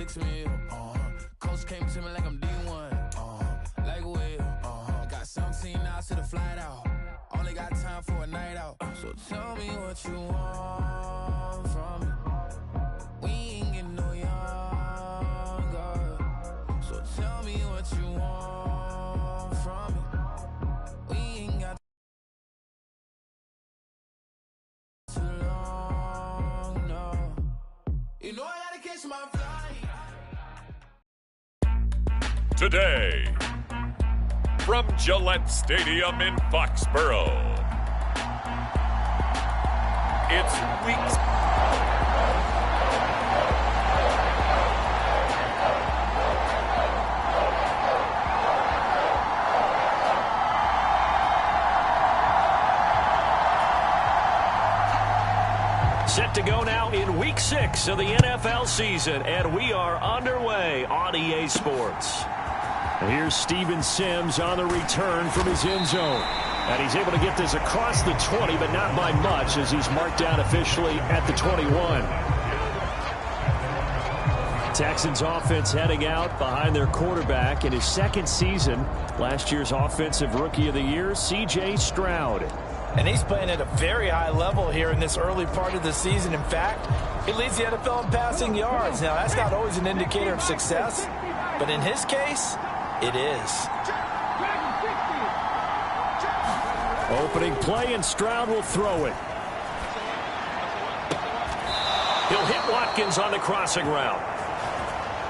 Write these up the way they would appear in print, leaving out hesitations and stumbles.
6 mil. Coach came to me like I'm D1. Like Will. Got 17 hours to the flight out. Only got time for a night out. So tell me what you want from me. We ain't getting no younger. So tell me what you want from me. We ain't got too long, no. You know I gotta catch my flight. Today, from Gillette Stadium in Foxborough, it's week. Set to go now in Week 6 of the NFL season, and we are underway on EA Sports. And here's Steven Sims on the return from his end zone. And he's able to get this across the 20, but not by much, as he's marked down officially at the 21. Texans offense heading out behind their quarterback in his second season. Last year's Offensive Rookie of the Year, C.J. Stroud. And he's playing at a very high level here in this early part of the season. In fact, he leads the NFL in passing yards. Now, that's not always an indicator of success, but in his case, it is. Opening play, and Stroud will throw it. He'll hit Watkins on the crossing route.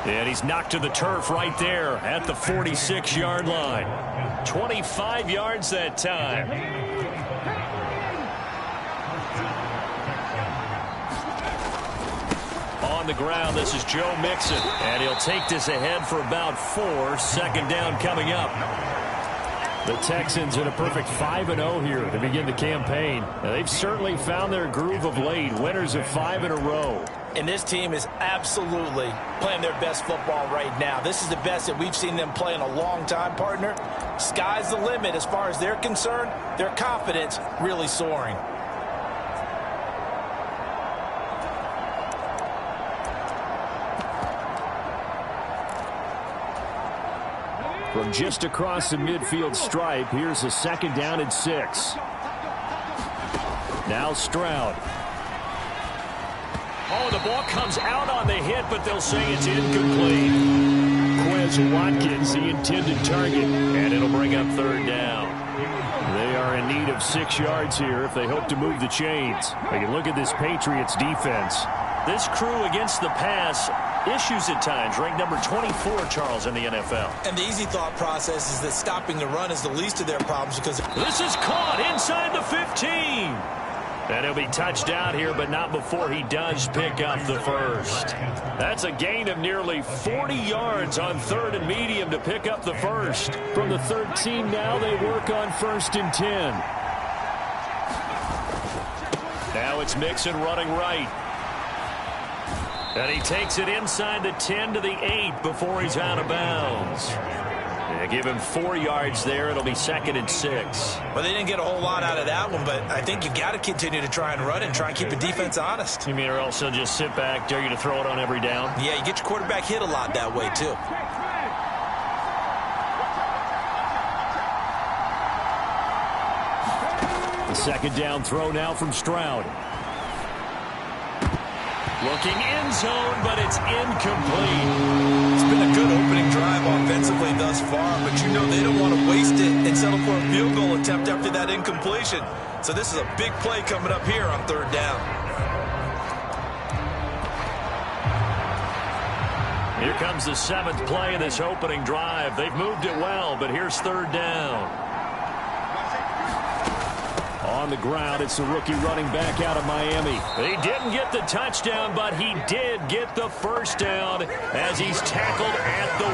And he's knocked to the turf right there at the 46-yard line. 25 yards that time. On the ground, this is Joe Mixon. And he'll take this ahead for about 4. Second down coming up. The Texans in a perfect 5-0 here to begin the campaign. Now, they've certainly found their groove of late. Winners of 5 in a row. And this team is absolutely playing their best football right now. This is the best that we've seen them play in a long time, partner. Sky's the limit as far as they're concerned. Their confidence really soaring. From just across the midfield stripe, here's a second down and 6. Now Stroud. Oh, the ball comes out on the hit, but they'll say it's incomplete. Quez Watkins, the intended target, and it'll bring up third down. They are in need of 6 yards here if they hope to move the chains. They can look at this Patriots defense. This crew against the pass, issues at times, ranked number 24, Charles, in the NFL. And the easy thought process is that stopping the run is the least of their problems because this is caught inside the 15. And he'll be touched down here, but not before he does pick up the first. That's a gain of nearly 40 yards on 3rd and medium to pick up the first. From the 13 now, they work on 1st and 10. Now it's Mixon running right. And he takes it inside the 10 to the 8 before he's out of bounds. They give him 4 yards there. It'll be 2nd and 6. Well, they didn't get a whole lot out of that one, but I think you've got to continue to try and run and try and keep the defense honest. You mean, or else they'll just sit back, dare you to throw it on every down? Yeah, you get your quarterback hit a lot that way, too. The second down throw now from Stroud. Looking end zone, but it's incomplete. It's been a good opening drive offensively thus far, but you know they don't want to waste it and settle for a field goal attempt after that incompletion. So this is a big play coming up here on 3rd down. Here comes the 7th play of this opening drive. They've moved it well, but here's 3rd down. On the ground, it's the rookie running back out of Miami. He didn't get the touchdown, but he did get the first down as he's tackled at the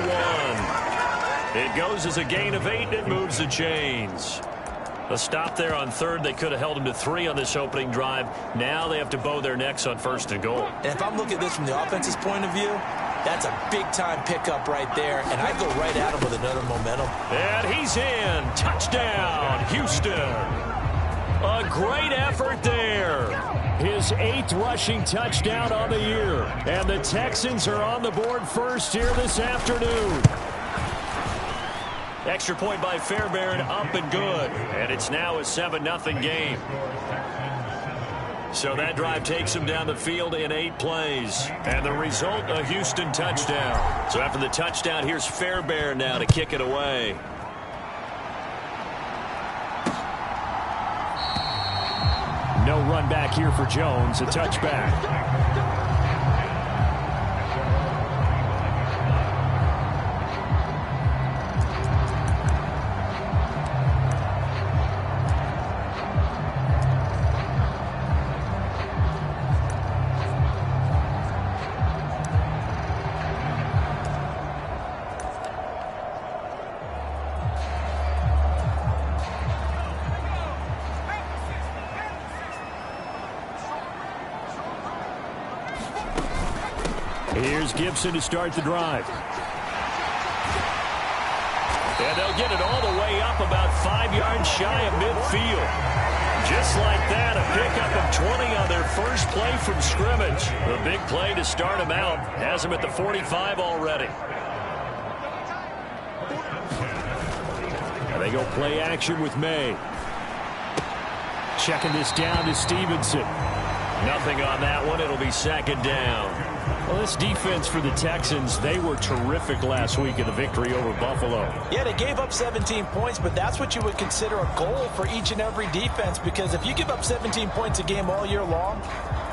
1. It goes as a gain of 8, and it moves the chains. A stop there on 3rd. They could have held him to 3 on this opening drive. Now they have to bow their necks on 1st and goal. And if I'm looking at this from the offense's point of view, that's a big-time pickup right there, and I go right at him with another momentum. And he's in. Touchdown, Houston. A great effort there. his 8th rushing touchdown on the year. And the Texans are on the board first here this afternoon. Extra point by Fairbairn, up and good. And it's now a 7-0 game. So that drive takes him down the field in 8 plays. And the result, a Houston touchdown. So after the touchdown, here's Fairbairn now to kick it away. No run back here for Jones, a touchback. Here's Gibson to start the drive. And they'll get it all the way up about 5 yards shy of midfield. Just like that, a pickup of 20 on their first play from scrimmage. The big play to start them out has them at the 45 already. And they go play action with May. Checking this down to Stevenson. Nothing on that one. It'll be 2nd down. Well, this defense for the Texans, they were terrific last week in the victory over Buffalo. Yeah, they gave up 17 points, but that's what you would consider a goal for each and every defense, because if you give up 17 points a game all year long,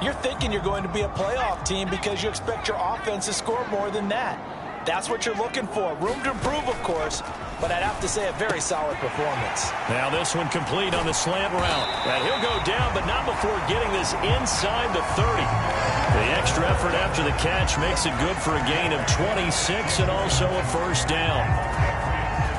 you're thinking you're going to be a playoff team because you expect your offense to score more than that. That's what you're looking for. Room to improve, of course, but I'd have to say a very solid performance. Now this one complete on the slant route. And he'll go down, but not before getting this inside the 30. The extra effort after the catch makes it good for a gain of 26 and also a 1st down.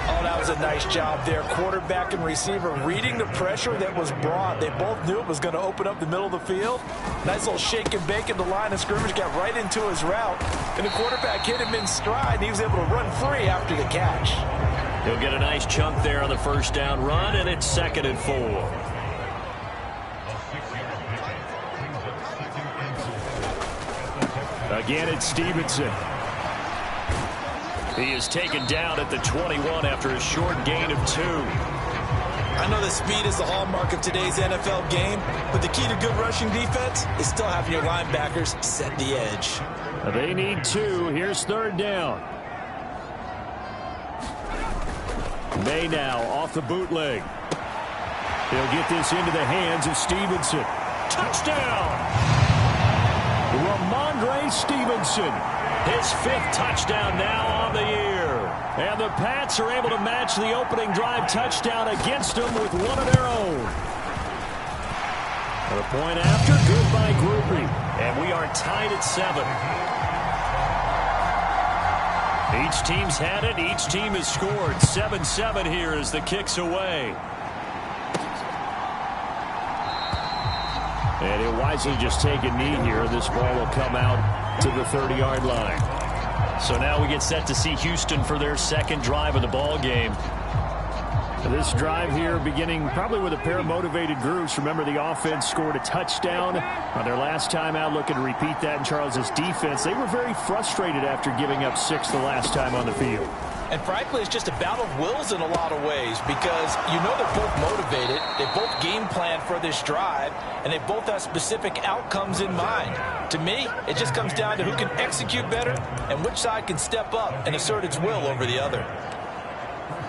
Oh, that was a nice job there. Quarterback and receiver reading the pressure that was brought. They both knew it was going to open up the middle of the field. Nice little shake and bake at the line of scrimmage, got right into his route. And the quarterback hit him in stride, and he was able to run free after the catch. He'll get a nice chunk there on the 1st down run, and it's 2nd and 4. Again, it's Stevenson. He is taken down at the 21 after a short gain of 2. I know that speed is the hallmark of today's NFL game, but the key to good rushing defense is still having your linebackers set the edge. They need 2. Here's 3rd down. May now off the bootleg. He'll get this into the hands of Stevenson. Touchdown! Ramondre Stevenson, his 5th touchdown now on the year. And the Pats are able to match the opening drive touchdown against them with one of their own. And a point after, good by Groupie. And we are tied at 7. Each team's had it. Each team has scored. 7-7 here as the kick's away. And he'll wisely just take a knee here. This ball will come out to the 30-yard line. So now we get set to see Houston for their 2nd drive of the ball game. This drive here beginning probably with a pair of motivated groups. Remember, the offense scored a touchdown on their last time out. Looking to repeat that in Charles's defense. They were very frustrated after giving up 6 the last time on the field. And frankly, it's just a battle of wills in a lot of ways, because you know they're both motivated, they both game plan for this drive, and they both have specific outcomes in mind. To me, it just comes down to who can execute better and which side can step up and assert its will over the other.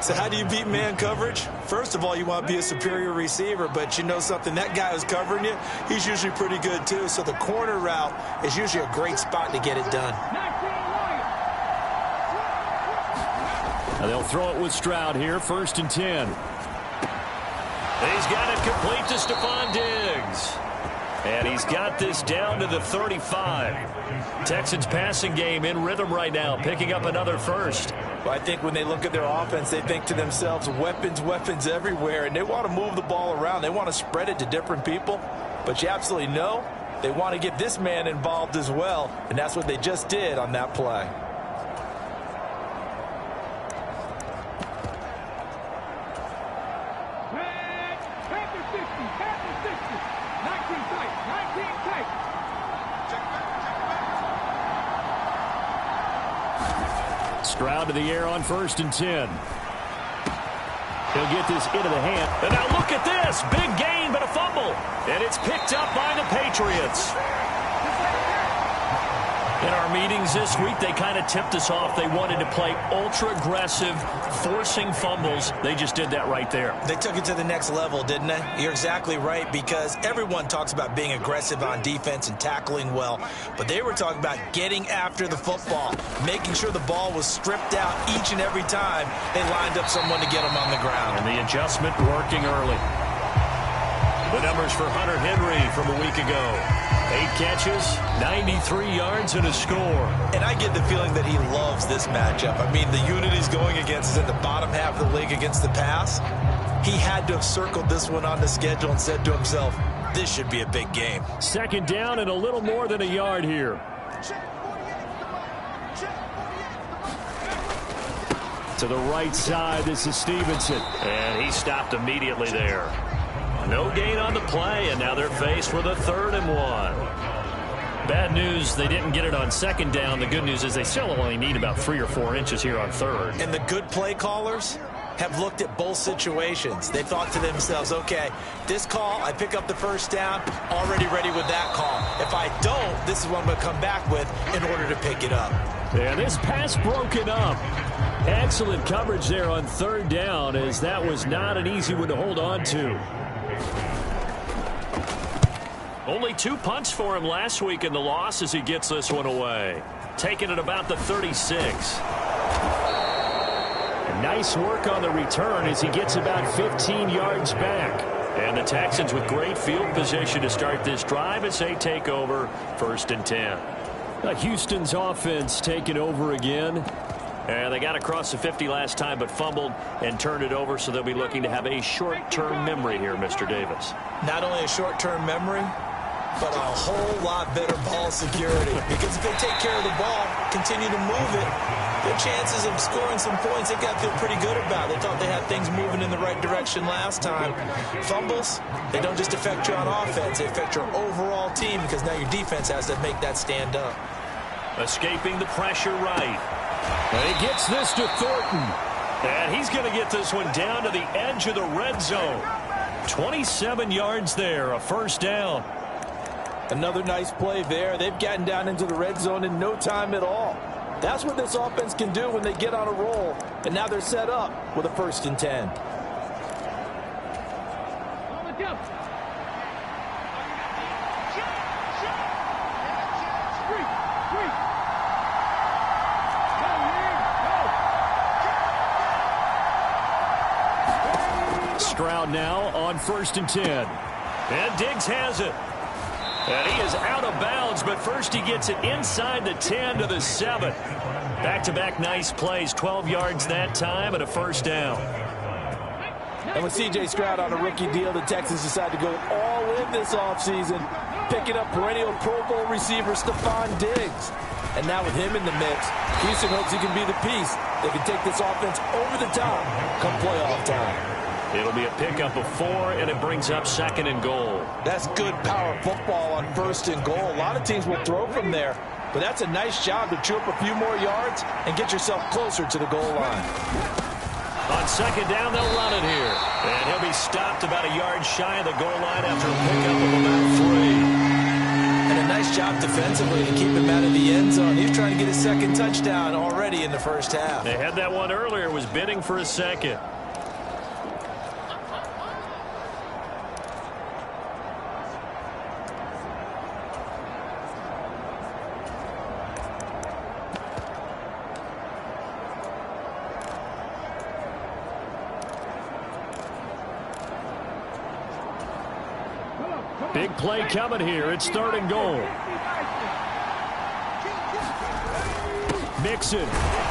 So how do you beat man coverage? First of all, you want to be a superior receiver, but you know something, that guy who's covering you, he's usually pretty good too. So the corner route is usually a great spot to get it done. Now they'll throw it with Stroud here, 1st and 10. He's got it complete to Stephon Diggs. And he's got this down to the 35. Texans passing game in rhythm right now, picking up another 1st. Well, I think when they look at their offense, they think to themselves, weapons, weapons everywhere, and they want to move the ball around. They want to spread it to different people. But you absolutely know they want to get this man involved as well, and that's what they just did on that play. Panther 60, 19 fight, 19 Stroud to the air on 1st and 10. He'll get this into the hand. And now look at this. Big gain, but a fumble. And it's picked up by the Patriots. In our meetings this week, they kind of tipped us off. They wanted to play ultra-aggressive, forcing fumbles. They just did that right there. They took it to the next level, didn't they? You're exactly right, because everyone talks about being aggressive on defense and tackling well. But they were talking about getting after the football, making sure the ball was stripped out each and every time they lined up someone to get them on the ground. And the adjustment working early. The numbers for Hunter Henry from a week ago. 8 catches, 93 yards, and a score. And I get the feeling that he loves this matchup. I mean, the unit he's going against is in the bottom half of the league against the pass. He had to have circled this one on the schedule and said to himself, this should be a big game. 2nd down and a little more than a yard here. To the right side, this is Stevenson. And he stopped immediately there. No gain on the play, and now they're faced with a 3rd and 1. Bad news, they didn't get it on 2nd down. The good news is they still only need about 3 or 4 inches here on 3rd. And the good play callers have looked at both situations. They thought to themselves, okay, this call, I pick up the 1st down, already ready with that call. If I don't, this is what I'm going to come back with in order to pick it up. And this pass broken up. Excellent coverage there on 3rd down, as that was not an easy one to hold on to. Only 2 punts for him last week in the loss as he gets this one away. Taking it about the 36. And nice work on the return as he gets about 15 yards back. And the Texans with great field position to start this drive as they take over 1st and 10. Houston's offense taking over again. And they got across the 50 last time but fumbled and turned it over, so they'll be looking to have a short-term memory here, Mr. Davis. Not only a short-term memory, but a whole lot better ball security. Because if they take care of the ball, continue to move it, their chances of scoring some points, they've got to feel pretty good about. They thought they had things moving in the right direction last time. Fumbles, they don't just affect you on offense, they affect your overall team, because now your defense has to make that stand up. Escaping the pressure right. And he gets this to Thornton. And he's going to get this one down to the edge of the red zone. 27 yards there, a 1st down. Another nice play there. They've gotten down into the red zone in no time at all. That's what this offense can do when they get on a roll. And now they're set up with a 1st and 10. Stroud now on 1st and 10. And Diggs has it. And he is out of bounds, but first he gets it inside the 10 to the 7. Back-to-back nice plays, 12 yards that time and a 1st down. And with C.J. Stroud on a rookie deal, the Texans decide to go all in this offseason, picking up perennial Pro Bowl receiver Stephon Diggs. And now with him in the mix, Houston hopes he can be the piece that can take this offense over the top come playoff time. It'll be a pickup of 4, and it brings up 2nd and goal. That's good power football on 1st and goal. A lot of teams will throw from there, but that's a nice job to chew up a few more yards and get yourself closer to the goal line. On 2nd down, they'll run it here. And he'll be stopped about a yard shy of the goal line after a pickup of about 3. And a nice job defensively to keep him out of the end zone. He was trying to get his 2nd touchdown already in the 1st half. They had that one earlier, was bidding for a 2nd. Big play coming here. It's 3rd and goal. Mixon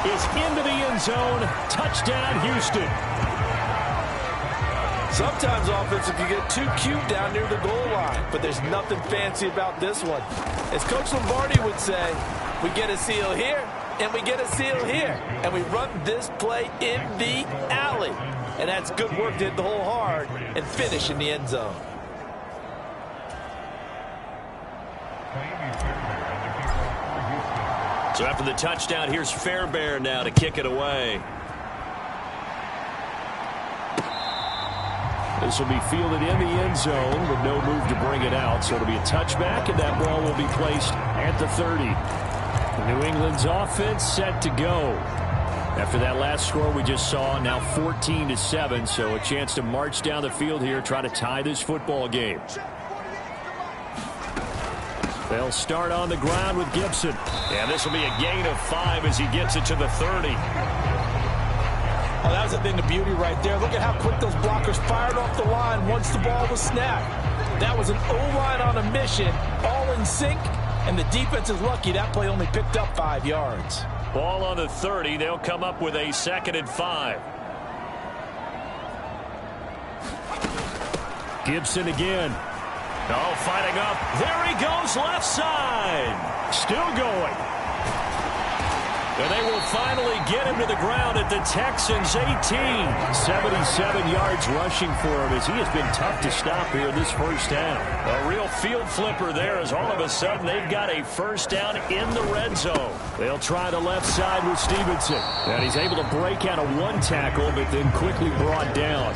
is into the end zone. Touchdown, Houston. Sometimes offenses can get too cute down near the goal line, but there's nothing fancy about this one. As Coach Lombardi would say, we get a seal here, and we get a seal here, and we run this play in the alley. And that's good work to hit the hole hard and finish in the end zone. So after the touchdown, here's Fairbairn now to kick it away. This will be fielded in the end zone with no move to bring it out. So it'll be a touchback, and that ball will be placed at the 30. New England's offense set to go. After that last score we just saw, now 14-7, so a chance to march down the field here, try to tie this football game. They'll start on the ground with Gibson. And this will be a gain of 5 as he gets it to the 30. Oh, that was a thing of beauty right there. Look at how quick those blockers fired off the line once the ball was snapped. That was an O-line on a mission, all in sync, and the defense is lucky that play only picked up 5 yards. Ball on the 30. They'll come up with a 2nd and 5. Gibson again. Oh, fighting up. There he goes, left side. Still going. And they will finally get him to the ground at the Texans' 18. 77 yards rushing for him as he has been tough to stop here in this first half. A real field flipper there as all of a sudden they've got a first down in the red zone. They'll try the left side with Stevenson. And he's able to break out of 1 tackle, but then quickly brought down.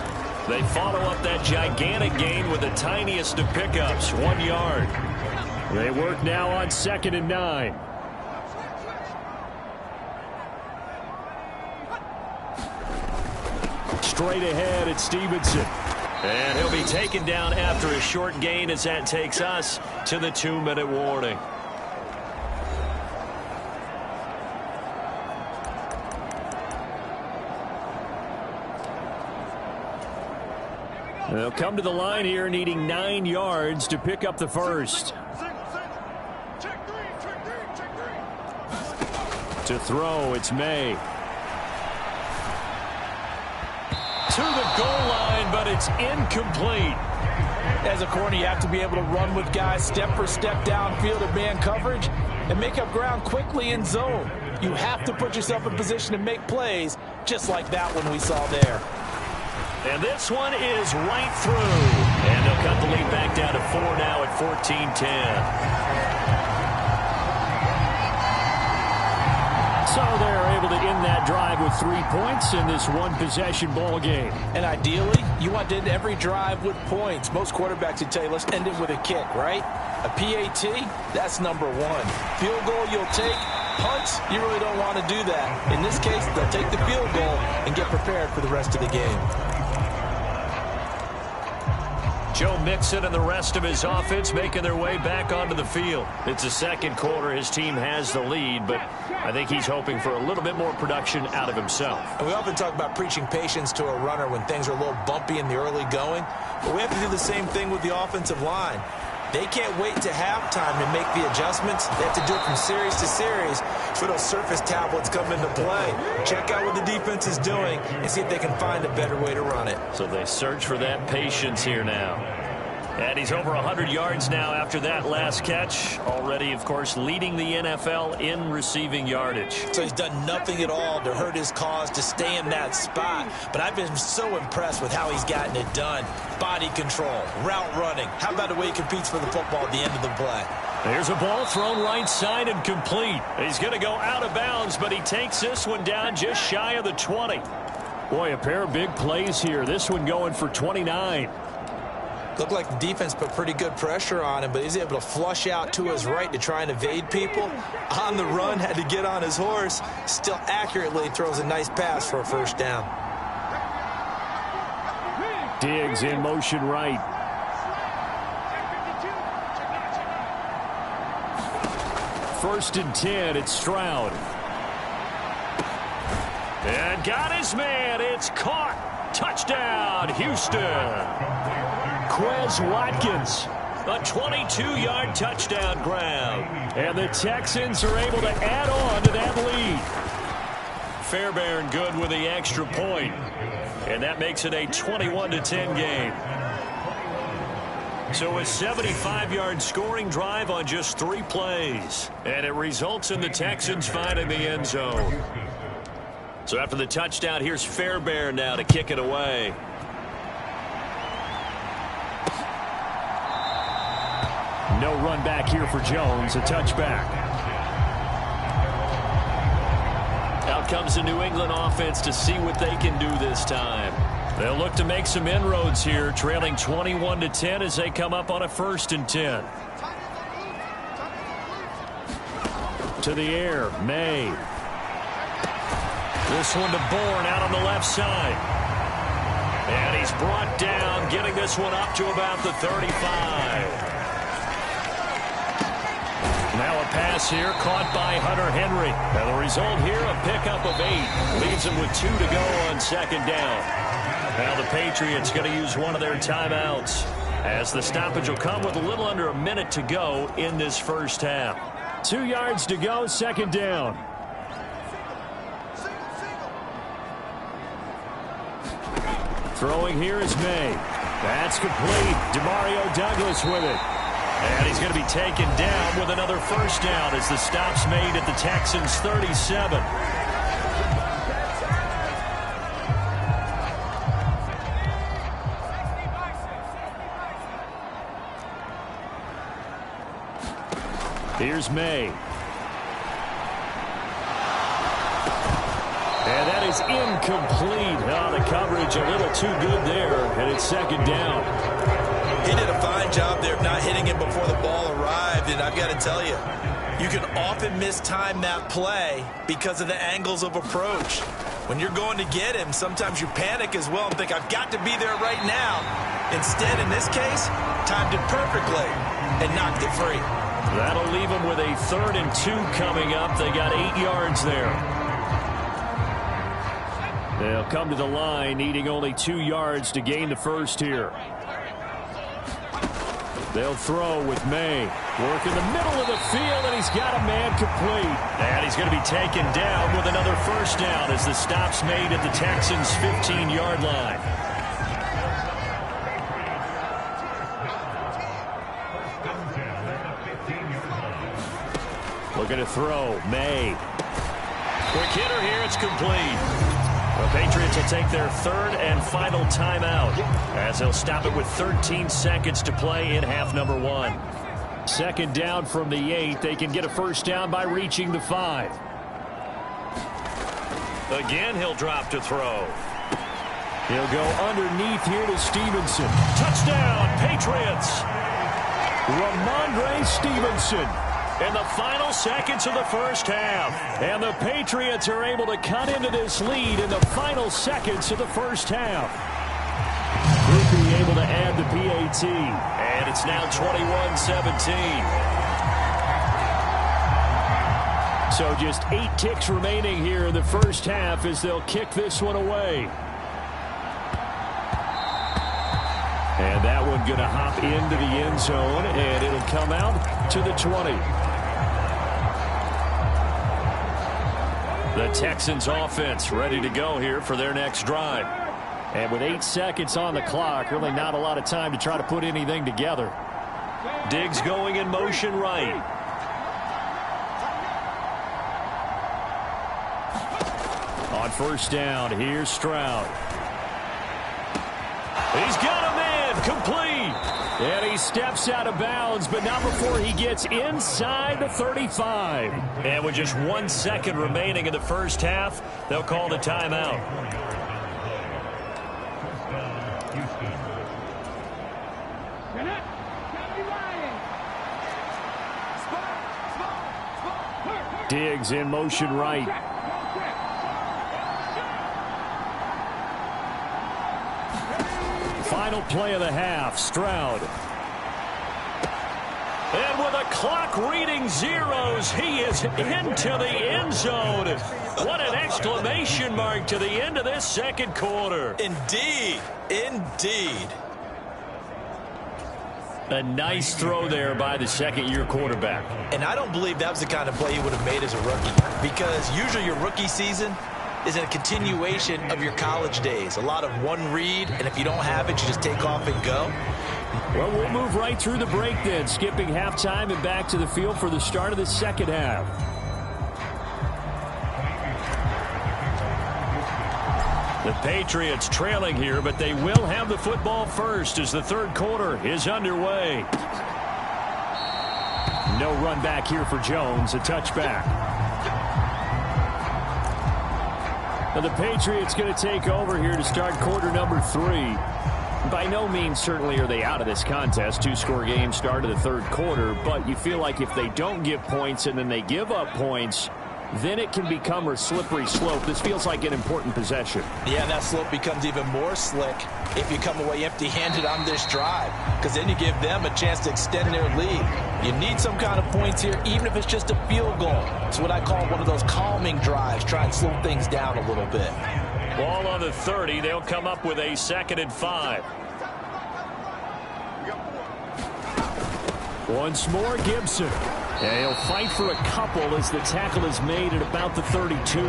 They follow up that gigantic gain with the tiniest of pickups, 1 yard. They work now on 2nd and 9. Straight ahead at Stevenson. And he'll be taken down after a short gain as that takes us to the 2-minute warning. They'll come to the line here needing 9 yards to pick up the first. To throw, it's May. To the goal line, but it's incomplete. As a corner, you have to be able to run with guys step for step downfield in man coverage and make up ground quickly in zone. You have to put yourself in position to make plays, just like that one we saw there. And this one is right through. And they'll cut the lead back down to 4 now at 14-10. So they're able to end that drive with 3 points in this one-possession ball game. And ideally, you want to end every drive with points. Most quarterbacks would tell you, let's end it with a kick, right? A PAT, that's number 1. Field goal you'll take. Punts, you really don't want to do that. In this case, they'll take the field goal and get prepared for the rest of the game. Joe Mixon and the rest of his offense making their way back onto the field. It's the second quarter. His team has the lead, but I think he's hoping for a little bit more production out of himself. And we often talk about preaching patience to a runner when things are a little bumpy in the early going, but we have to do the same thing with the offensive line. They can't wait to halftime to make the adjustments. They have to do it from series to series for those surface tablets come into play. Check out what the defense is doing and see if they can find a better way to run it. So they search for that patience here now. And he's over 100 yards now after that last catch. Already, of course, leading the NFL in receiving yardage. So he's done nothing at all to hurt his cause to stay in that spot. But I've been so impressed with how he's gotten it done. Body control, route running. How about the way he competes for the football at the end of the play? There's a ball thrown right side and complete. He's going to go out of bounds, but he takes this one down just shy of the 20. Boy, a pair of big plays here. This one going for 29. Looked like the defense put pretty good pressure on him, but he's able to flush out to his right to try and evade people. On the run, had to get on his horse. Still accurately throws a nice pass for a first down. Diggs in motion right. First and 10, it's Stroud. And got his man. It's caught. Touchdown, Houston. Quez Watkins, a 22-yard touchdown grab. And the Texans are able to add on to that lead. Fairbairn good with the extra point. And that makes it a 21-10 game. So a 75-yard scoring drive on just 3 plays. And it results in the Texans finding the end zone. So after the touchdown, here's Fairbairn now to kick it away. No run back here for Jones, a touchback. Out comes the New England offense to see what they can do this time. They'll look to make some inroads here, trailing 21-10 as they come up on a 1st and 10. To the air, May. This one to Bourne out on the left side. And he's brought down, getting this one up to about the 35. Now a pass here caught by Hunter Henry. And the result here, a pickup of 8. Leaves him with 2 to go on 2nd down. Now the Patriots going to use one of their timeouts, as the stoppage will come with a little under a minute to go in this 1st half. 2 yards to go, 2nd down. Throwing here is May. That's complete. Demario Douglas with it. And he's going to be taken down with another 1st down as the stop's made at the Texans' 37. Here's May. And that is incomplete. Oh, the coverage a little too good there, and it's 2nd down. He did a fine job there of not hitting him before the ball arrived, and I've got to tell you, you can often mistime that play because of the angles of approach. When you're going to get him, sometimes you panic as well and think, I've got to be there right now. Instead, in this case, timed it perfectly and knocked it free. That'll leave them with a 3rd and 2 coming up. They got 8 yards there. They'll come to the line, needing only 2 yards to gain the 1st here. They'll throw with May. Work in the middle of the field, and he's got a man complete. And he's going to be taken down with another 1st down as the stop's made at the Texans' 15-yard line. Looking to throw, May. Quick hitter here, it's complete. The Patriots will take their 3rd and final timeout as they'll stop it with 13 seconds to play in half number 1. 2nd down from the 8. They can get a 1st down by reaching the 5. Again, he'll drop to throw. He'll go underneath here to Stevenson. Touchdown, Patriots! Ramondre Stevenson in the final seconds of the 1st half. And the Patriots are able to cut into this lead in the final seconds of the 1st half. He'll be able to add the PAT. And it's now 21-17. So just 8 ticks remaining here in the 1st half as they'll kick this one away. And that one going to hop into the end zone, and it'll come out to the 20. The Texans offense ready to go here for their next drive. And with 8 seconds on the clock, really not a lot of time to try to put anything together. Diggs going in motion right. On 1st down, here's Stroud. He's got a man complete. And he steps out of bounds, but not before he gets inside the 35. And with just 1 second remaining in the 1st half, they'll call the timeout. Diggs in motion right. Final play of the half, Stroud. And with a clock reading zeros, he is into the end zone. What an exclamation mark to the end of this 2nd quarter. Indeed, indeed. A nice throw there by the 2nd-year quarterback. And I don't believe that was the kind of play he would have made as a rookie, because usually your rookie season is a continuation of your college days. A lot of one read, and if you don't have it, you just take off and go. Well, we'll move right through the break then, skipping halftime and back to the field for the start of the 2nd half. The Patriots trailing here, but they will have the football first as the 3rd quarter is underway. No run back here for Jones, a touchback. Now the Patriots going to take over here to start quarter number 3. By no means certainly are they out of this contest. 2-score game start of the third quarter, but you feel like if they don't give points and then they give up points, then it can become a slippery slope. This feels like an important possession. Yeah, that slope becomes even more slick if you come away empty-handed on this drive, because then you give them a chance to extend their lead. You need some kind of points here, even if it's just a field goal. It's what I call one of those calming drives, try and slow things down a little bit. Ball on the 30. They'll come up with a 2nd and 5. Once more, Gibson. And he'll fight for a couple as the tackle is made at about the 32.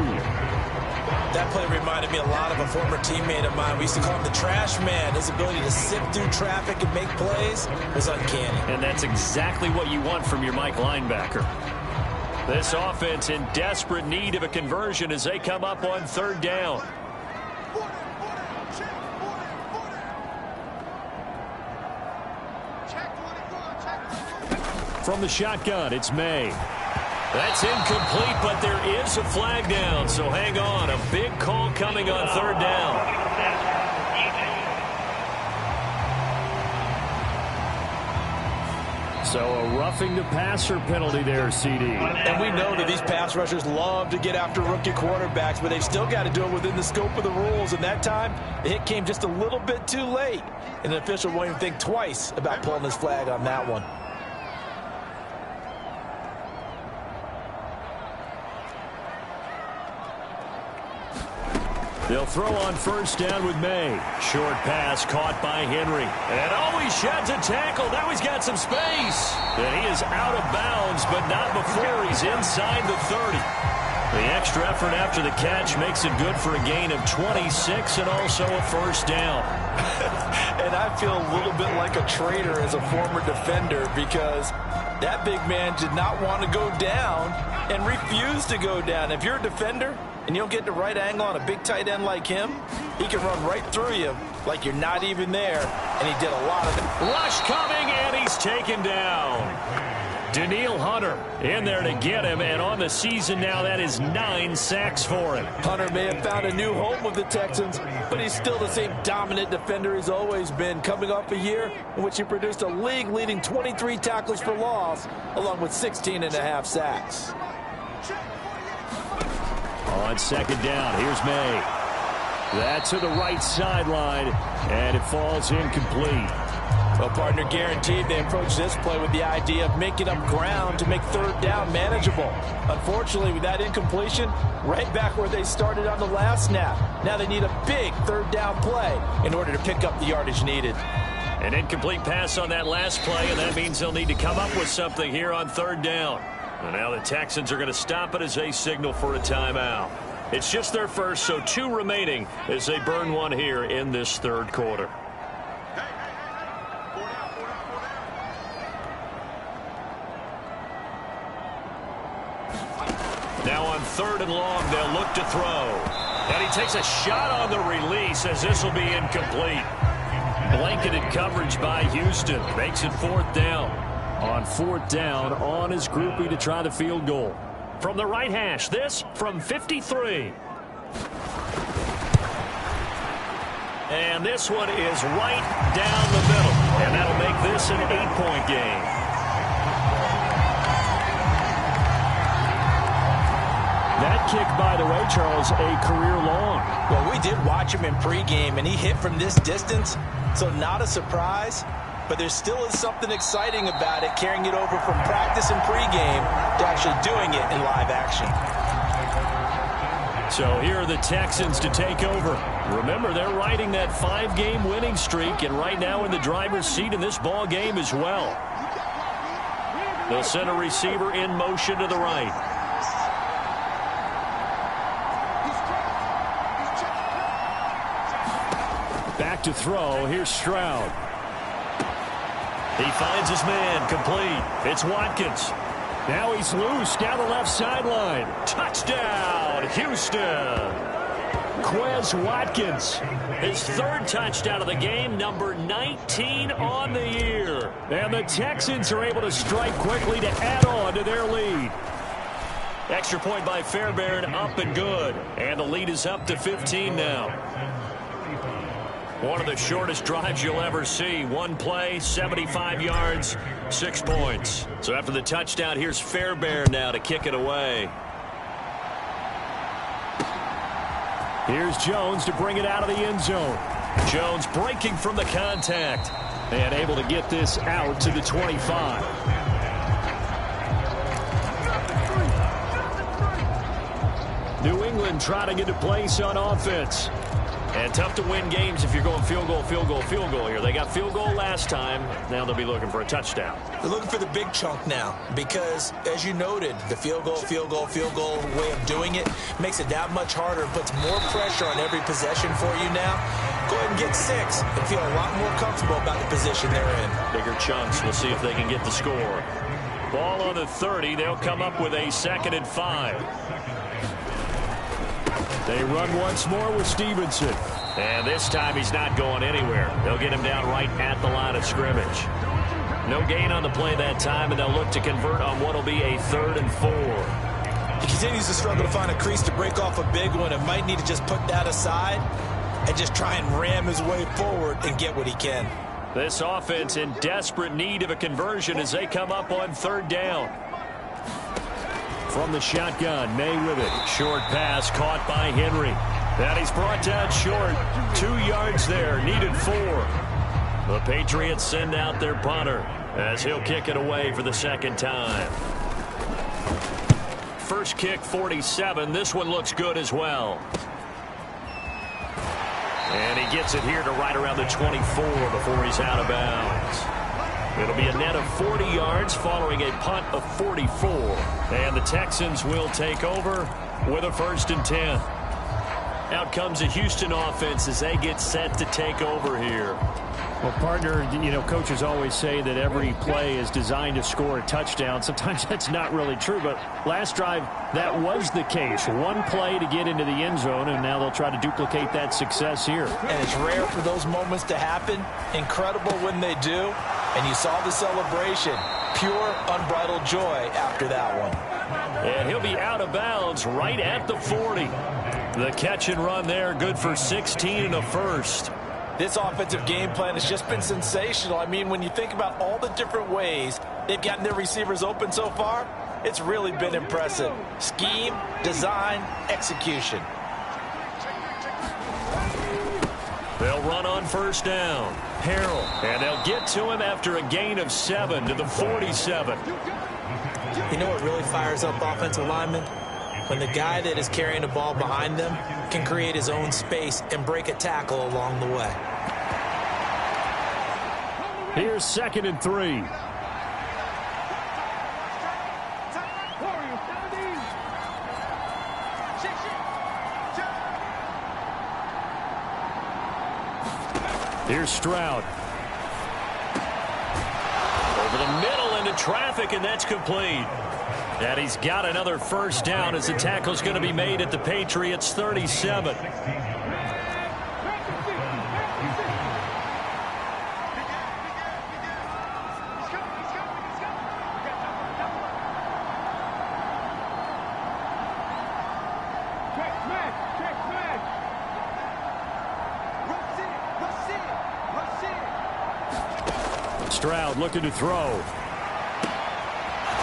That play reminded me a lot of a former teammate of mine. We used to call him the trash man. His ability to sift through traffic and make plays was uncanny. And that's exactly what you want from your Mike linebacker. This offense in desperate need of a conversion as they come up on 3rd down. From the shotgun, it's May. That's incomplete, but there is a flag down, so hang on. A big call coming on 3rd down. So a roughing the passer penalty there, CD. And we know that these pass rushers love to get after rookie quarterbacks, but they've still got to do it within the scope of the rules. And that time, the hit came just a little bit too late. And an official won't even think twice about pulling his flag on that one. They'll throw on 1st down with May. Short pass caught by Henry. And he sheds a tackle. Now he's got some space. And he is out of bounds, but not before he's inside the 30. The extra effort after the catch makes it good for a gain of 26 and also a 1st down. And I feel a little bit like a traitor as a former defender because that big man did not want to go down and refused to go down. If you're a defender and you don't get the right angle on a big tight end like him, he can run right through you like you're not even there, and he did a lot of it. Rush coming, and he's taken down. Danielle Hunter in there to get him, and on the season now, that is 9 sacks for him. Hunter may have found a new home with the Texans, but he's still the same dominant defender he's always been, coming off a year in which he produced a league-leading 23 tackles for loss, along with 16.5 sacks. On 2nd down, here's May. That's to the right sideline, and it falls incomplete. Well, partner, guaranteed they approach this play with the idea of making up ground to make 3rd down manageable. Unfortunately, with that incompletion, right back where they started on the last snap. Now they need a big 3rd down play in order to pick up the yardage needed. An incomplete pass on that last play, and that means they'll need to come up with something here on 3rd down. And now the Texans are going to stop it as they signal for a timeout. It's just their first, so 2 remaining as they burn one here in this 3rd quarter. Now on 3rd and long, they'll look to throw. And he takes a shot on the release as this will be incomplete. Blanketed coverage by Houston. Makes it 4th down. On 4th down, on his groupie to try the field goal. From the right hash, this from 53. And this one is right down the middle. And that'll make this an 8-point game. That kick, by the way, Charles, a career long. Well, we did watch him in pregame, and he hit from this distance, so not a surprise. But there still is something exciting about it, carrying it over from practice and pregame to actually doing it in live action. So here are the Texans to take over. Remember, they're riding that 5-game winning streak, and right now in the driver's seat in this ball game as well. They'll send a receiver in motion to the right. Back to throw. Here's Stroud. He finds his man, complete. It's Watkins. Now he's loose down the left sideline. Touchdown, Houston. Quez Watkins, his 3rd touchdown of the game, number 19 on the year. And the Texans are able to strike quickly to add on to their lead. Extra point by Fairbairn, up and good. And the lead is up to 15 now. One of the shortest drives you'll ever see. One play, 75 yards, 6 points. So after the touchdown, here's Fairbairn now to kick it away. Here's Jones to bring it out of the end zone. Jones breaking from the contact and able to get this out to the 25. New England trying to get a place on offense. And tough to win games if you're going field goal, field goal, field goal here. They got field goal last time. Now they'll be looking for a touchdown. They're looking for the big chunk now because, as you noted, the field goal way of doing it makes it that much harder and puts more pressure on every possession for you now. Go ahead and get 6 and feel a lot more comfortable about the position they're in. Bigger chunks. We'll see if they can get the score. Ball on the 30. They'll come up with a 2nd and 5. They run once more with Stevenson. And this time he's not going anywhere. They'll get him down right at the line of scrimmage. No gain on the play that time, and they'll look to convert on what will be a 3rd and 4. He continues to struggle to find a crease to break off a big one and might need to just put that aside and just try and ram his way forward and get what he can. This offense in desperate need of a conversion as they come up on 3rd down. From the shotgun, May with it. Short pass caught by Henry. And he's brought down short. 2 yards there, needed 4. The Patriots send out their punter as he'll kick it away for the 2nd time. First kick, 47. This one looks good as well. And he gets it here to right around the 24 before he's out of bounds. It'll be a net of 40 yards following a punt of 44. And the Texans will take over with a 1st and 10. Out comes the Houston offense as they get set to take over here. Well, partner, you know, coaches always say that every play is designed to score a touchdown. Sometimes that's not really true, but last drive, that was the case. One play to get into the end zone, and now they'll try to duplicate that success here. And it's rare for those moments to happen. Incredible when they do. And you saw the celebration. Pure, unbridled joy after that one. And he'll be out of bounds right at the 40. The catch and run there, good for 16 and a first. This offensive game plan has just been sensational. I mean, when you think about all the different ways they've gotten their receivers open so far, it's really been impressive. Scheme, design, execution. They'll run on 1st down. Harrell. And they'll get to him after a gain of 7 to the 47. You know what really fires up offensive linemen? When the guy that is carrying the ball behind them can create his own space and break a tackle along the way. Here's 2nd and 3. Here's Stroud. Over the middle into traffic, and that's complete. And he's got another 1st down as the tackle's going to be made at the Patriots' 37. Stroud looking to throw.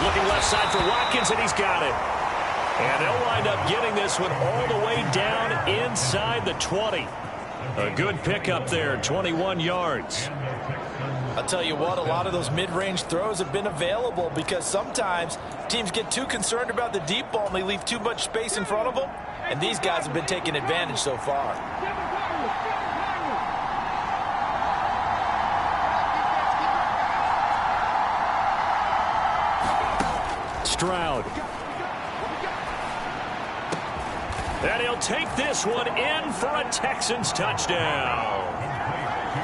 Looking left side for Watkins, and he's got it. And they'll wind up getting this one all the way down inside the 20. A good pickup there, 21 yards. I'll tell you what, a lot of those mid-range throws have been available because sometimes teams get too concerned about the deep ball and they leave too much space in front of them. And these guys have been taking advantage so far. Stroud. And he'll take this one in for a Texans touchdown.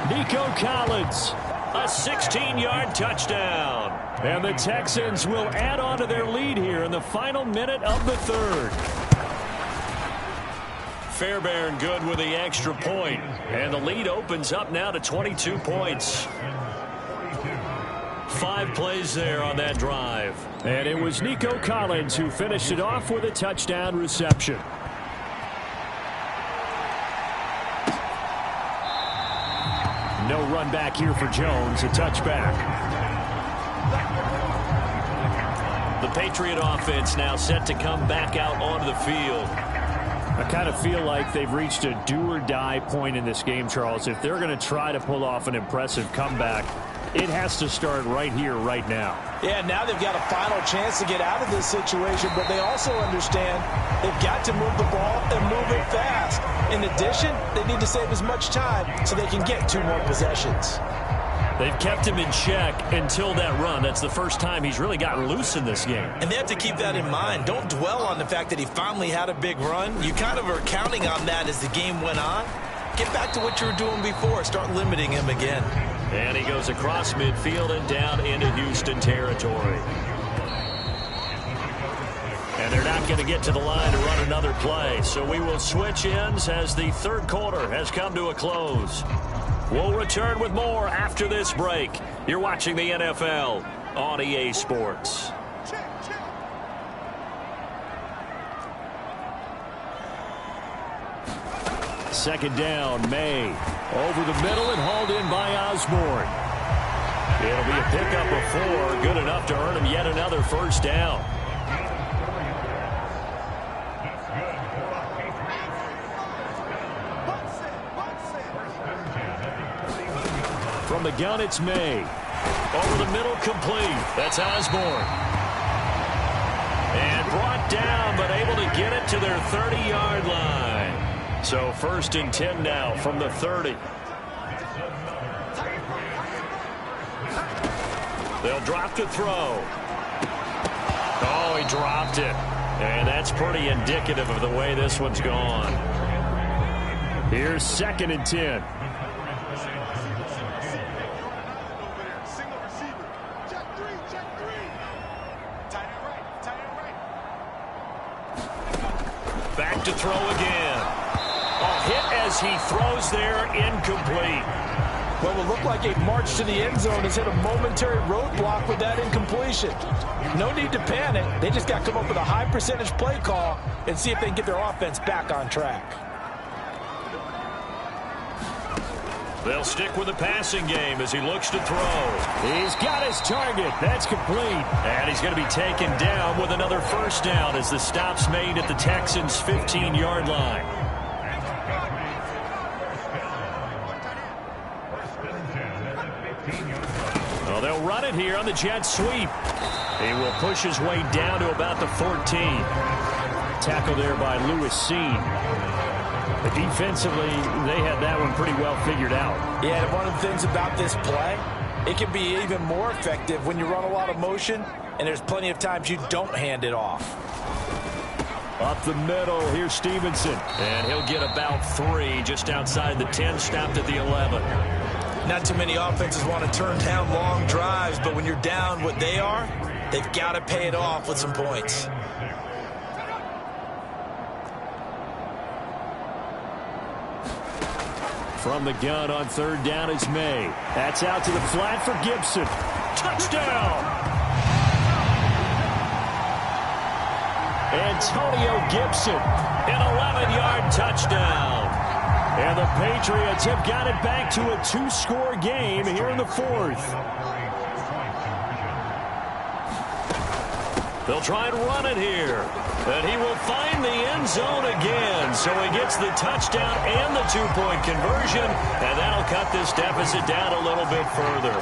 Nico Collins. A 16-yard touchdown. And the Texans will add on to their lead here in the final minute of the 3rd. Fairbairn good with the extra point. And the lead opens up now to 22 points. 5 plays there on that drive. And it was Nico Collins who finished it off with a touchdown reception. No run back here for Jones, a touchback. The Patriot offense now set to come back out onto the field. I kind of feel like they've reached a do-or-die point in this game, Charles. If they're going to try to pull off an impressive comeback, it has to start right here, right now. Yeah, now they've got a final chance to get out of this situation, but they also understand they've got to move the ball and move it fast. In addition, they need to save as much time so they can get 2 more possessions. They've kept him in check until that run. That's the first time he's really gotten loose in this game. And they have to keep that in mind. Don't dwell on the fact that he finally had a big run. You kind of are counting on that as the game went on. Get back to what you were doing before. Start limiting him again. And he goes across midfield and down into Houston territory. And they're not going to get to the line to run another play. So we will switch ends as the third quarter has come to a close. We'll return with more after this break. You're watching the NFL on EA Sports. Second down, May. Over the middle and hauled in by Osborne. It'll be a pickup of 4, good enough to earn him yet another first down. From the gun, it's May. Over the middle, complete. That's Osborne. And brought down, but able to get it to their 30-yard line. So 1st and 10 now from the 30. They'll drop the throw. Oh, he dropped it. And that's pretty indicative of the way this one's gone. Here's 2nd and 10. Back to throw again. Hit as he throws there, incomplete. Well, it looked like a march to the end zone has hit a momentary roadblock with that incompletion. No need to panic. They just got to come up with a high percentage play call and see if they can get their offense back on track. They'll stick with the passing game as he looks to throw. He's got his target. That's complete. And he's going to be taken down with another first down as the stop's made at the Texans' 15-yard line. Well, they'll run it here on the jet sweep. He will push his way down to about the 14. Tackle there by Lewis Seen. Defensively, they had that one pretty well figured out. Yeah, and one of the things about this play, it can be even more effective when you run a lot of motion, and there's plenty of times you don't hand it off. Up the middle, here's Stevenson. And he'll get about 3 just outside the 10, stopped at the 11. Not too many offenses want to turn down long drives, but when you're down what they are, they've got to pay it off with some points. From the gun on 3rd down is May. That's out to the flat for Gibson. Touchdown! Antonio Gibson, an 11-yard touchdown. And the Patriots have got it back to a 2-score game here in the 4th. They'll try and run it here. And he will find the end zone again. So he gets the touchdown and the 2-point conversion. And that'll cut this deficit down a little bit further.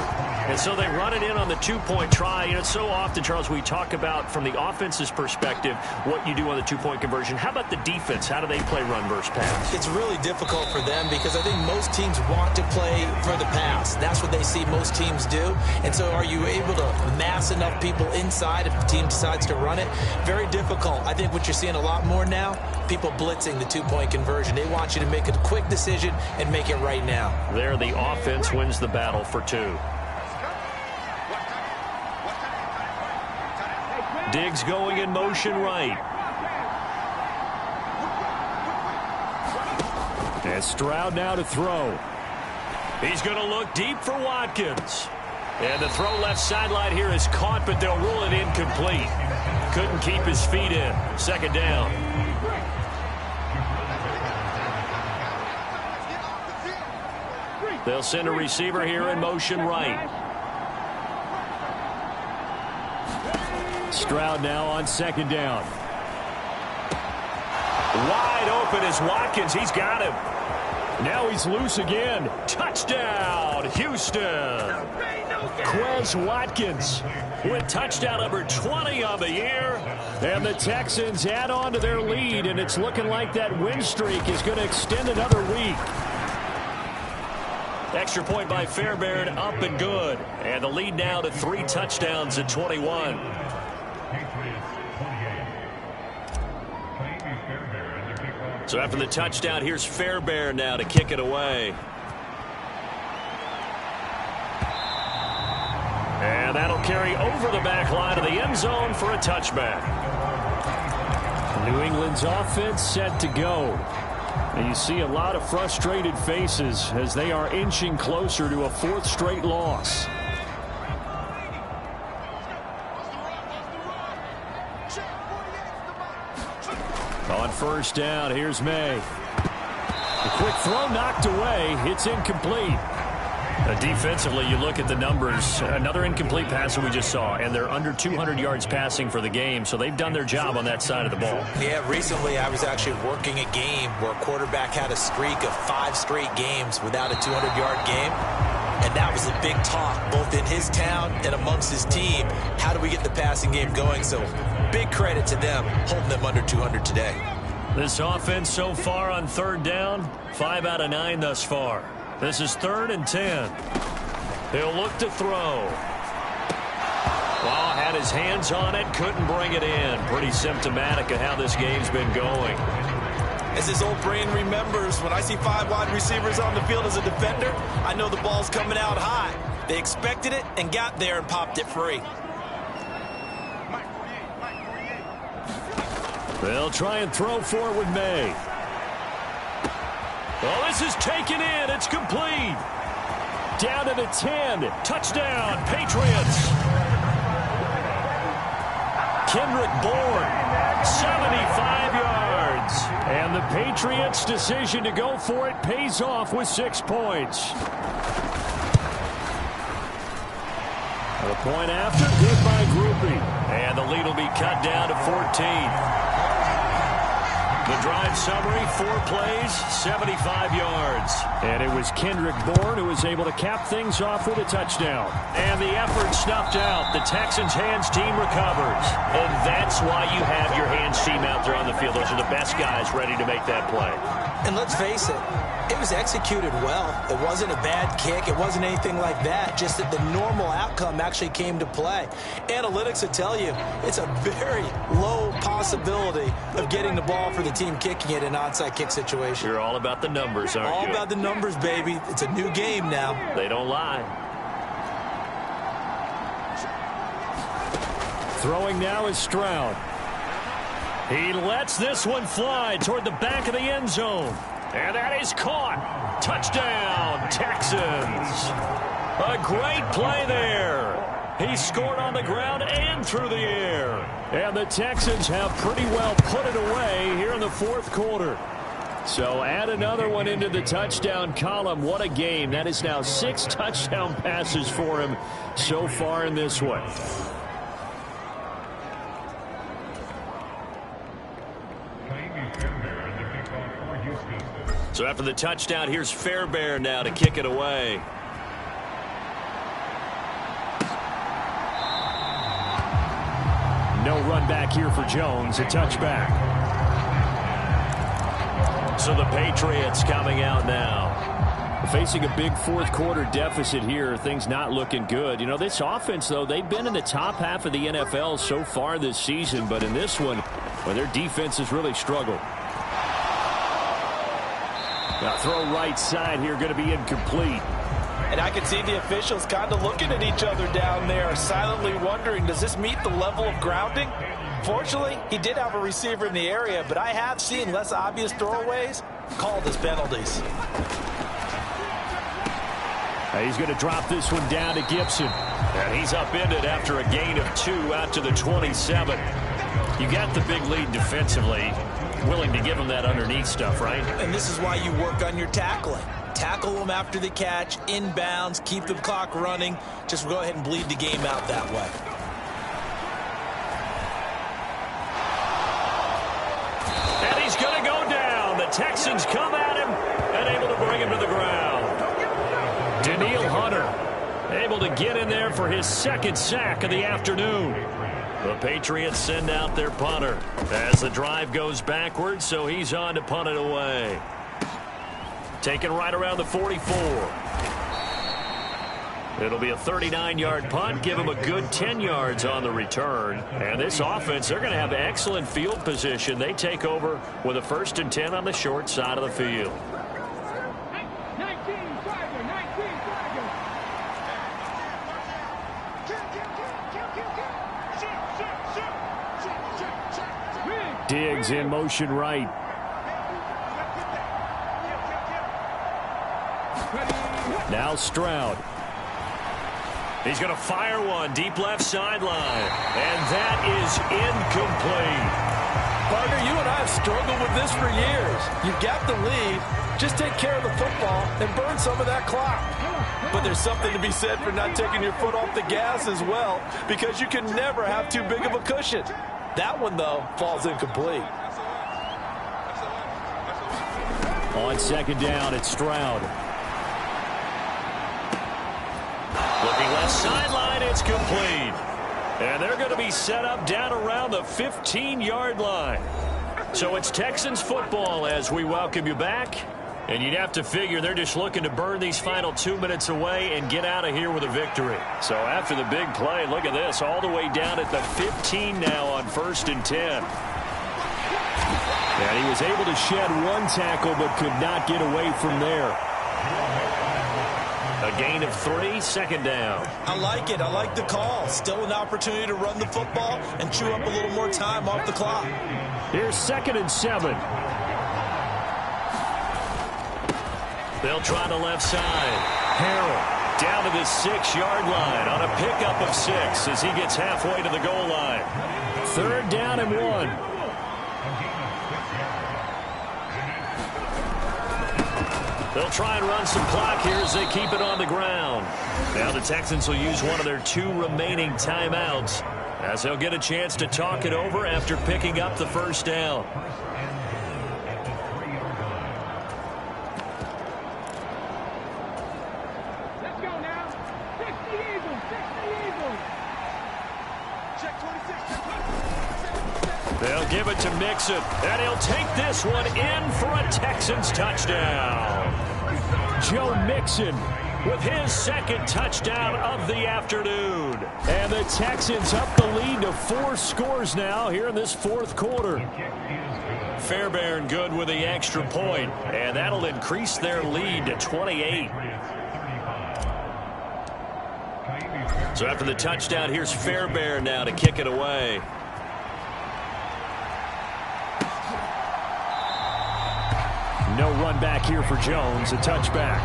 And so they run it in on the 2-point try. You know, it's so often, Charles, we talk about from the offense's perspective what you do on the 2-point conversion. How about the defense? How do they play run versus pass? It's really difficult for them because I think most teams want to play for the pass. That's what they see most teams do. And so are you able to mass enough people inside if the team decides to run it? Very difficult. I think what you're seeing a lot more now, people blitzing the 2-point conversion. They want you to make a quick decision and make it right now. There, the offense wins the battle for 2. Diggs going in motion right. And Stroud now to throw. He's going to look deep for Watkins. And the throw left sideline here is caught, but they'll rule it incomplete. Couldn't keep his feet in. Second down. They'll send a receiver here in motion right. Stroud now on second down. Wide open is Watkins. He's got him. Now he's loose again. Touchdown, Houston. Quez Watkins with touchdown number 20 on the year. And the Texans add on to their lead, and it's looking like that win streak is going to extend another week. Extra point by Fairbairn, up and good. And the lead now to 3 touchdowns at 21. So after the touchdown, here's Fairbairn now to kick it away. And that'll carry over the back line of the end zone for a touchback. New England's offense set to go. And you see a lot of frustrated faces as they are inching closer to a 4th straight loss. On first down, here's May. A quick throw knocked away. It's incomplete. Defensively, you look at the numbers. Another incomplete pass that we just saw, and they're under 200 yards passing for the game, so they've done their job on that side of the ball. Yeah, recently I was actually working a game where a quarterback had a streak of 5 straight games without a 200-yard game, and that was a big talk both in his town and amongst his team. How do we get the passing game going? So big credit to them holding them under 200 today. This offense so far on third down, 5 out of 9 thus far. This is 3rd and 10. He'll look to throw. Well, had his hands on it, couldn't bring it in. Pretty symptomatic of how this game's been going. As his old brain remembers, when I see 5 wide receivers on the field as a defender, I know the ball's coming out high. They expected it and got there and popped it free. They'll try and throw for it with May. Well, this is taken in. It's complete. Down to the 10. Touchdown, Patriots. Kendrick Bourne, 75 yards. And the Patriots' decision to go for it pays off with 6 points. A point after, good by Groupie. And the lead will be cut down to 14. The drive summary, 4 plays, 75 yards. And it was Kendrick Bourne who was able to cap things off with a touchdown. And the effort snuffed out. The Texans' hands team recovers. And that's why you have your hands team out there on the field. Those are the best guys ready to make that play. And let's face it, it was executed well. It wasn't a bad kick. It wasn't anything like that. Just that the normal outcome actually came to play. Analytics will tell you it's a very low possibility of getting the ball for the team kicking it in an onside kick situation. You're all about the numbers, aren't you? All about the numbers, baby. It's a new game now. They don't lie. Throwing now is Stroud. He lets this one fly toward the back of the end zone. And that is caught. Touchdown, Texans. A great play there. He scored on the ground and through the air. And the Texans have pretty well put it away here in the 4th quarter. So add another one into the touchdown column. What a game. That is now 6 touchdown passes for him so far in this one. So after the touchdown, here's Fairbairn now to kick it away. No run back here for Jones. A touchback. So the Patriots coming out now. Facing a big 4th quarter deficit here. Things not looking good. You know, this offense, though, they've been in the top half of the NFL so far this season. But in this one, well, their defense has really struggled. Now throw right side here, going to be incomplete. And I can see the officials kind of looking at each other down there, silently wondering, does this meet the level of grounding? Fortunately, he did have a receiver in the area, but I have seen less obvious throwaways called as penalties. He's going to drop this one down to Gibson. And he's upended after a gain of 2 out to the 27. You got the big lead defensively. Willing to give him that underneath stuff, right? And this is why you work on your tackling. Tackle them after the catch, inbounds, keep the clock running. Just go ahead and bleed the game out that way. And he's going to go down. The Texans come at him and able to bring him to the ground. Daniil Hunter able to get in there for his second sack of the afternoon. The Patriots send out their punter as the drive goes backwards, so he's on to punt it away. Taken right around the 44. It'll be a 39-yard punt, give him a good 10 yards on the return. And this offense, they're going to have excellent field position. They take over with a 1st and 10 on the short side of the field. Diggs in motion right. Now Stroud. He's going to fire one deep left sideline. And that is incomplete. Partner, you and I have struggled with this for years. You've got the lead. Just take care of the football and burn some of that clock. But there's something to be said for not taking your foot off the gas as well, because you can never have too big of a cushion. That one, though, falls incomplete. On 2nd down, it's Stroud. Looking left sideline, it's complete. And they're going to be set up down around the 15-yard line. So it's Texans football as we welcome you back. And you'd have to figure they're just looking to burn these final 2 minutes away and get out of here with a victory. So after the big play, look at this, all the way down at the 15 now on 1st and 10. And he was able to shed one tackle but could not get away from there. A gain of 3, 2nd down. I like it. I like the call. Still an opportunity to run the football and chew up a little more time off the clock. Here's 2nd and 7. They'll try the left side. Harrell down to the 6-yard line on a pickup of 6 as he gets halfway to the goal line. 3rd down and 1. They'll try and run some clock here as they keep it on the ground. Now the Texans will use one of their 2 remaining timeouts as they'll get a chance to talk it over after picking up the 1st down. Let's go now. 60 Eagles. 60 Eagles. Check 26. They'll give it to Mixon, and he'll take this one in for a Texans touchdown. Joe Mixon with his 2nd touchdown of the afternoon. And the Texans up the lead to 4 scores now here in this 4th quarter. Fairbairn good with the extra point, and that'll increase their lead to 28. So after the touchdown, here's Fairbairn now to kick it away. No run back here for Jones, a touchback.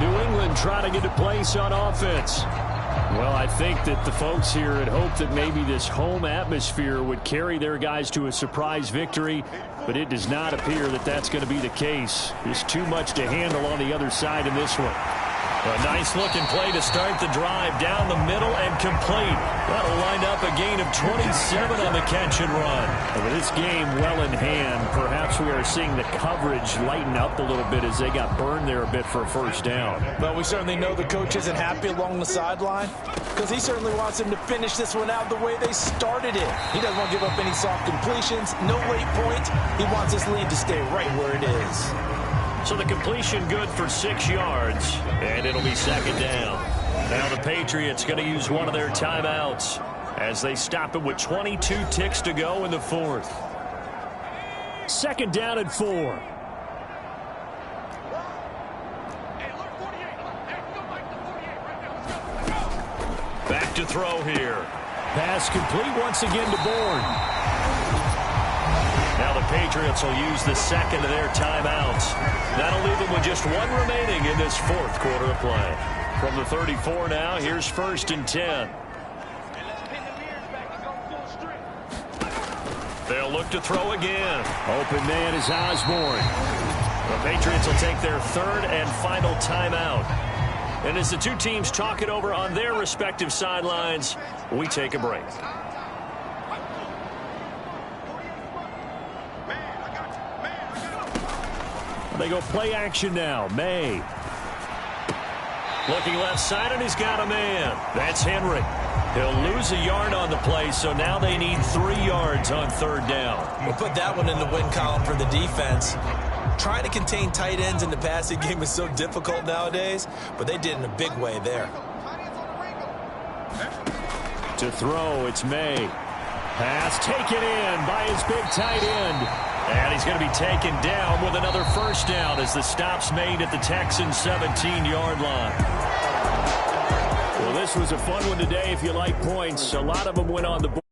New England trying to get a place on offense. Well, I think that the folks here had hoped that maybe this home atmosphere would carry their guys to a surprise victory, but it does not appear that that's going to be the case. There's too much to handle on the other side in this one. A nice-looking play to start the drive down the middle and complete. That'll wind up a gain of 27 on the catch and run. And with this game well in hand, perhaps we are seeing the coverage lighten up a little bit as they got burned there a bit for a 1st down. Well, we certainly know the coach isn't happy along the sideline because he certainly wants them to finish this one out the way they started it. He doesn't want to give up any soft completions, no late points. He wants his lead to stay right where it is. So the completion good for 6 yards, and it'll be 2nd down. Now the Patriots going to use one of their timeouts as they stop it with 22 ticks to go in the 4th. 2nd down and 4. Back to throw here. Pass complete once again to Bourne. Now Now the Patriots will use the second of their timeouts. That'll leave them with just one remaining in this fourth quarter of play. From the 34 now, here's 1st and 10. They'll look to throw again. Open man is Osborne. The Patriots will take their third and final timeout. And as the two teams talk it over on their respective sidelines, we take a break. They go play action now. May. Looking left side, and he's got a man. That's Henry. He'll lose a yard on the play, so now they need 3 yards on 3rd down. We'll put that one in the win column for the defense. Trying to contain tight ends in the passing game is so difficult nowadays, but they did in a big way there. To throw, it's May. Pass taken in by his big tight end. And he's going to be taken down with another 1st down as the stop's made at the Texans' 17-yard line. Well, this was a fun one today if you like points. A lot of them went on the board.